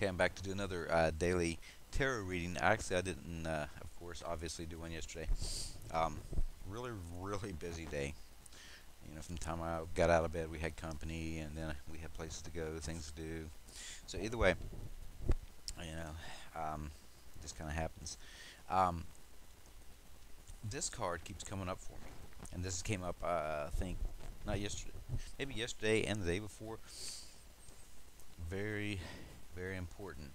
Okay, I'm back to do another daily tarot reading. Actually, I didn't, of course, obviously do one yesterday. Um, really, really busy day. From the time I got out of bed, we had company, and then we had places to go, things to do. So either way, you know, this kind of happens. Um, this card keeps coming up for me, and this came up, I think, not yesterday, maybe yesterday and the day before. Very, very important.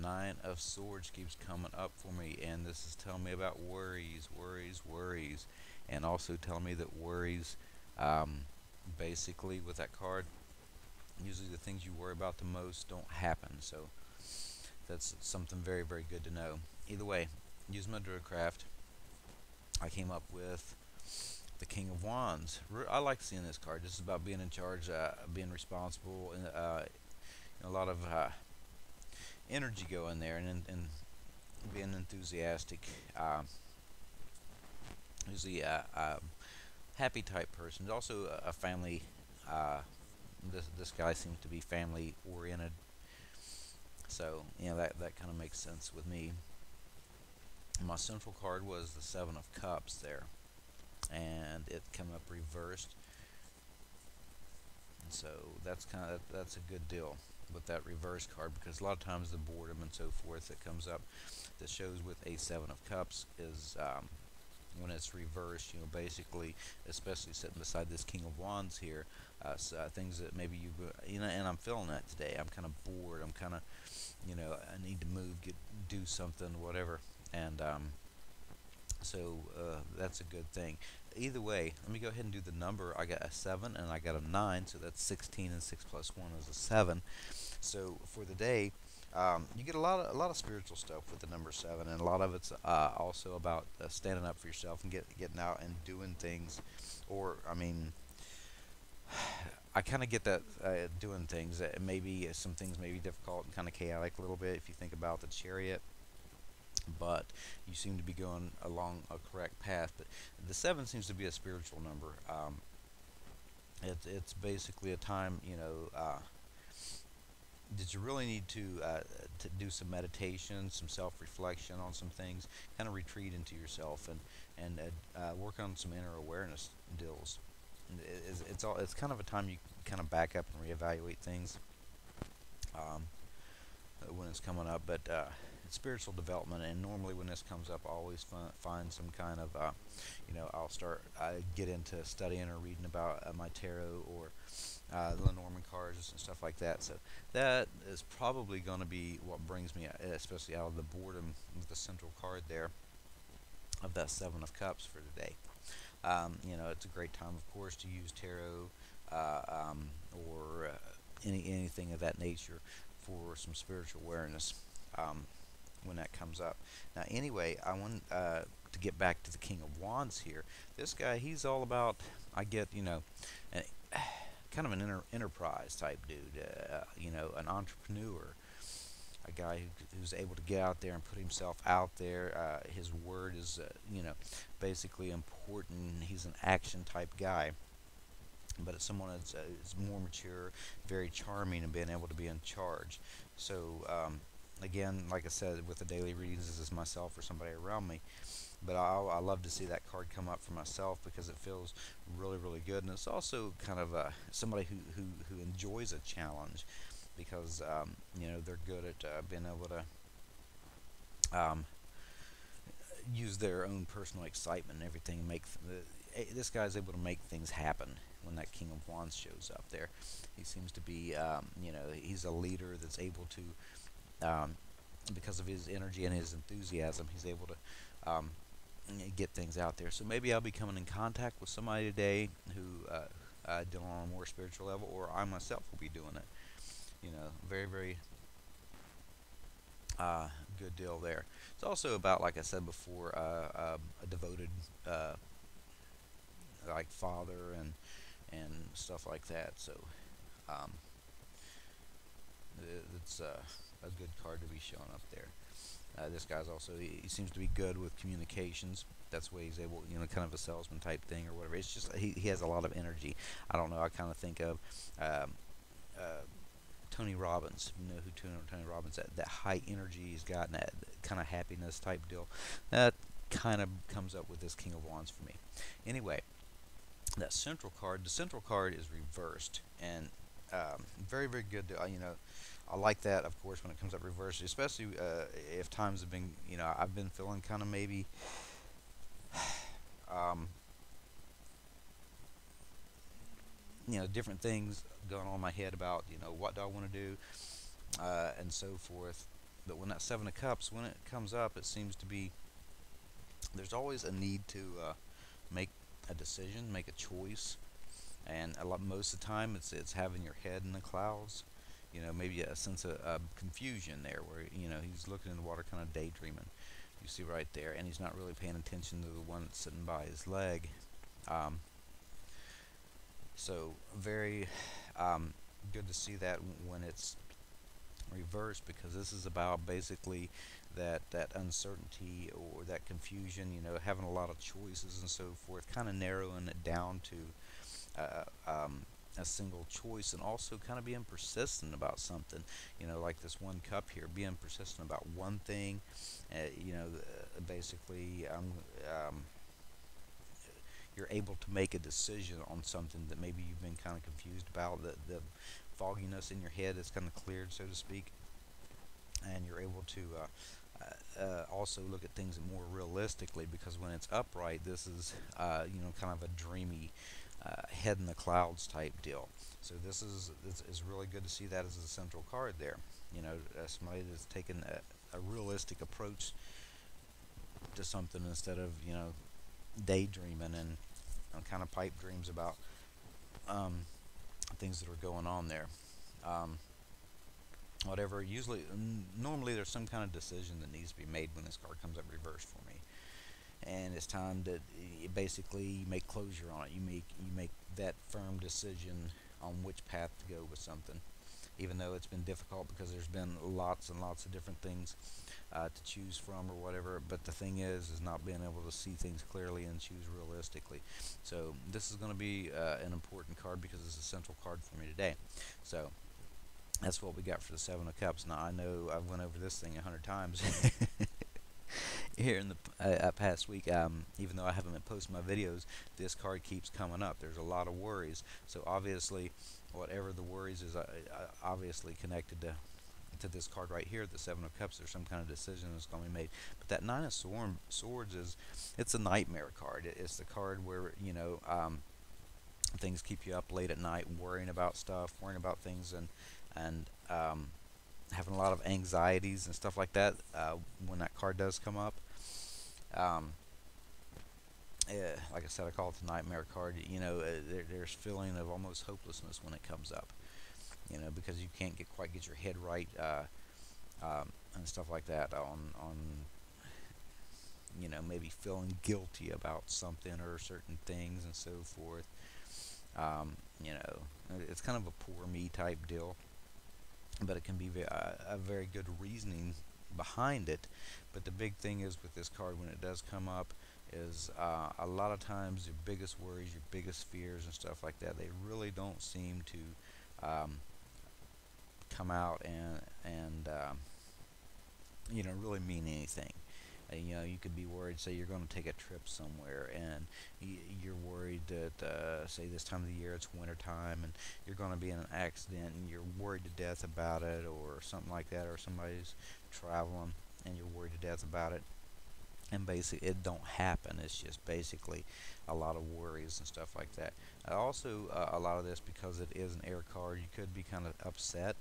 Nine of Swords keeps coming up for me, and this is telling me about worries, worries, worries, and also telling me that worries, um, basically, with that card, usually the things you worry about the most don't happen. So that's something very, very good to know. Either way, use my Druidcraft. I came up with the King of Wands. I like seeing this card. This is about being in charge, being responsible, and a lot of energy going there, and being enthusiastic. Usually happy type person. He's also a family. Uh, this guy seems to be family oriented, so that kind of makes sense with me. My central card was the Seven of Cups there, and it came up reversed. And so that's a good deal with that reverse card, because a lot of times the boredom and so forth that comes up that shows with a Seven of Cups is when it's reversed, basically, especially sitting beside this King of Wands here, things that maybe and I'm feeling that today. I'm kind of bored. I'm kind of, I need to move, do something, whatever, and so that's a good thing. Either way, let me go ahead and do the number. I got a 7 and I got a 9, so that's 16, and 6 plus 1 is a 7. So for the day, you get a lot of spiritual stuff with the number 7, and a lot of it's also about standing up for yourself and getting out and doing things. Or I mean, I kind of get that doing things. Maybe some things may be difficult and kind of chaotic a little bit if you think about the Chariot, but you seem to be going along a correct path. But the 7 seems to be a spiritual number. It's basically a time, did you really need to do some meditation, some self-reflection on some things, kind of retreat into yourself, and work on some inner awareness deals. It's kind of a time you kind of back up and reevaluate things um, when it's coming up, but it's spiritual development, and normally when this comes up, I always find some kind of I get into studying or reading about my tarot or the Lenormand cards and stuff like that. So that is probably going to be what brings me, especially out of the boredom with the central card there of that Seven of Cups for today. It's a great time, of course, to use tarot or anything of that nature for some spiritual awareness when that comes up. Now, anyway, I want to get back to the King of Wands here. This guy, he's all about, I get, an, kind of an enterprise type dude, an entrepreneur, a guy who's able to get out there and put himself out there. His word is, basically important. He's an action type guy, but it's someone that's is more mature, very charming, and being able to be in charge. So, again, like I said, with the daily readings, this is myself or somebody around me. But I love to see that card come up for myself because it feels really, really good. And it's also kind of somebody who enjoys a challenge because, they're good at being able to use their own personal excitement and everything and this guy's able to make things happen when that King of Wands shows up there. He seems to be, he's a leader that's able to, because of his energy and his enthusiasm, he's able to get things out there. So maybe I'll be coming in contact with somebody today who dealing on a more spiritual level, or I myself will be doing it. Very, very good deal there. It's also about, like I said before, a devoted like father and stuff like that. So um, it's a good card to be showing up there. This guy's also, he seems to be good with communications. That's why he's able, kind of a salesman type thing or whatever. It's just he has a lot of energy. I don't know. I kind of think of um, uh, Tony Robbins. You know who Tony Robbins? That high energy he's got, and that kind of happiness type deal. That kind of comes up with this King of Wands for me. Anyway, that central card. The central card is reversed, and very very good. You know, I like that, of course, when it comes up reversed, especially if times have been, you know, I've been feeling kind of maybe, um, you know, different things going on in my head about, you know, what do I want to do, and so forth. But when that Seven of Cups, when it comes up, it seems to be there's always a need to make a decision, make a choice, and most of the time it's having your head in the clouds. You know, maybe a sense of confusion there, where you know he's looking in the water, kind of daydreaming. You see right there, and he's not really paying attention to the one that's sitting by his leg. Um, so very good to see that when it's reversed, because this is about basically that uncertainty or that confusion. You know, having a lot of choices and so forth, kind of narrowing it down to uh, um, a single choice, and also kind of being persistent about something. You know, like this one cup here, being persistent about one thing. You know, basically, you're able to make a decision on something that maybe you've been kind of confused about. The fogginess in your head is kind of cleared, so to speak, and you're able to also look at things more realistically, because when it's upright, this is you know, kind of a dreamy head in the clouds type deal. So this is really good to see that as a central card there. You know, somebody that's taken a realistic approach to something, instead of, you know, daydreaming and kind of pipe dreams about um, things that are going on there. Um, Whatever. Normally, there's some kind of decision that needs to be made when this card comes up reversed for me, and it's time to basically make closure on it. You make that firm decision on which path to go with something, even though it's been difficult because there's been lots and lots of different things to choose from or whatever. But the thing is not being able to see things clearly and choose realistically. So this is going to be an important card, because it's a central card for me today. So that's what we got for the Seven of Cups. Now, I know I've went over this thing 100 times here in the past week. Even though I haven't been posting my videos, this card keeps coming up. There's a lot of worries. So obviously, whatever the worries is, obviously connected to this card right here, the Seven of Cups. There's some kind of decision that's going to be made. But that Nine of Swords it's a nightmare card. It's the card where, you know, things keep you up late at night worrying about stuff, worrying about things, and having a lot of anxieties and stuff like that when that card does come up. Um, like I said, I call it the nightmare card. You know, there's feeling of almost hopelessness when it comes up. You know, because you can't quite get your head right and stuff like that on you know, maybe feeling guilty about something or certain things and so forth. You know, it's kind of a poor me type deal, but it can be a very good reasoning behind it. But the big thing is with this card, when it does come up, is a lot of times your biggest worries, your biggest fears and stuff like that, they really don't seem to come out and you know, really mean anything. You know, you could be worried, say you're going to take a trip somewhere, and you're worried that, say this time of the year, it's winter time, and you're going to be in an accident, and you're worried to death about it, or something like that, or somebody's traveling, and you're worried to death about it, and basically it don't happen. It's just basically a lot of worries and stuff like that. Also, a lot of this, because it is an air card, you could be kind of upset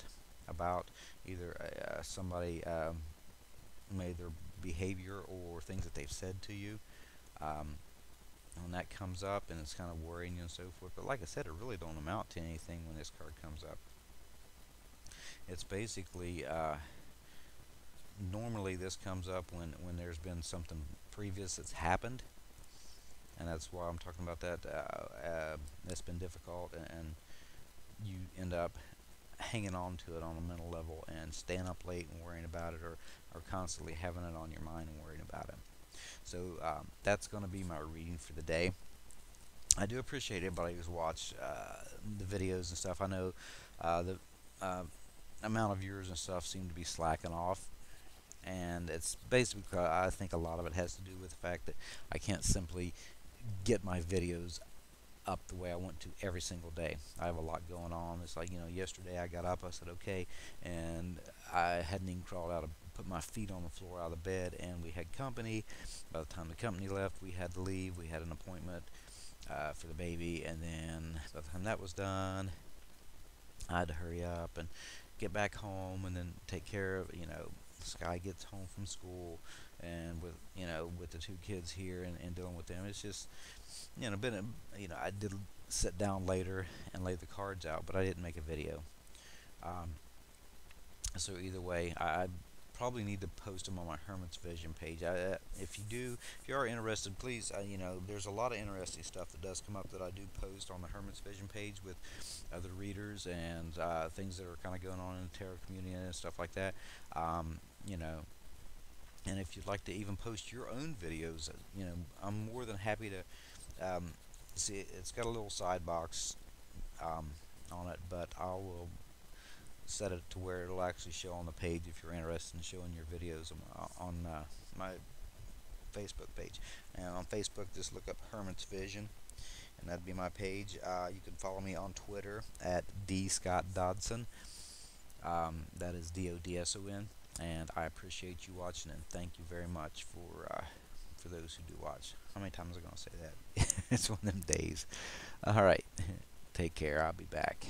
about either somebody made their behavior or things that they've said to you. When that comes up, and it's kind of worrying you and so forth. But like I said, it really don't amount to anything when this card comes up. It's basically normally this comes up when there's been something previous that's happened, and that's why I'm talking about that. That's been difficult, and you end up hanging on to it on a mental level and staying up late and worrying about it, or constantly having it on your mind and worrying about it. So that's going to be my reading for the day. I do appreciate everybody who's watched the videos and stuff. I know the amount of viewers and stuff seem to be slacking off, and it's basically because I think a lot of it has to do with the fact that I can't simply get my videos up the way I want to every single day. I have a lot going on. It's like, yesterday I got up, I said okay, and I hadn't even crawled out of put my feet on the floor out of bed, and we had company. By the time the company left, we had to leave. We had an appointment for the baby, and then by the time that was done, I had to hurry up and get back home, and then take care of, Sky gets home from school, and with the two kids here, and dealing with them, it's just, been I did sit down later and lay the cards out, but I didn't make a video. Um, so either way, I probably need to post them on my Hermit's Vision page. If you are interested, please, there's a lot of interesting stuff that does come up that I do post on the Hermit's Vision page with other readers, and things that are kind of going on in the tarot community and stuff like that. Um, you know, and if you'd like to even post your own videos, I'm more than happy to. See, it's got a little side box um, on it, but I will set it to where it'll actually show on the page if you're interested in showing your videos on my Facebook page. And on Facebook, just look up Hermit's Vision, and that'd be my page. You can follow me on Twitter at @DScottDodson. That is DODSON. And I appreciate you watching, and thank you very much for those who do watch. How many times am I going to say that? It's one of them days. All right. Take care. I'll be back.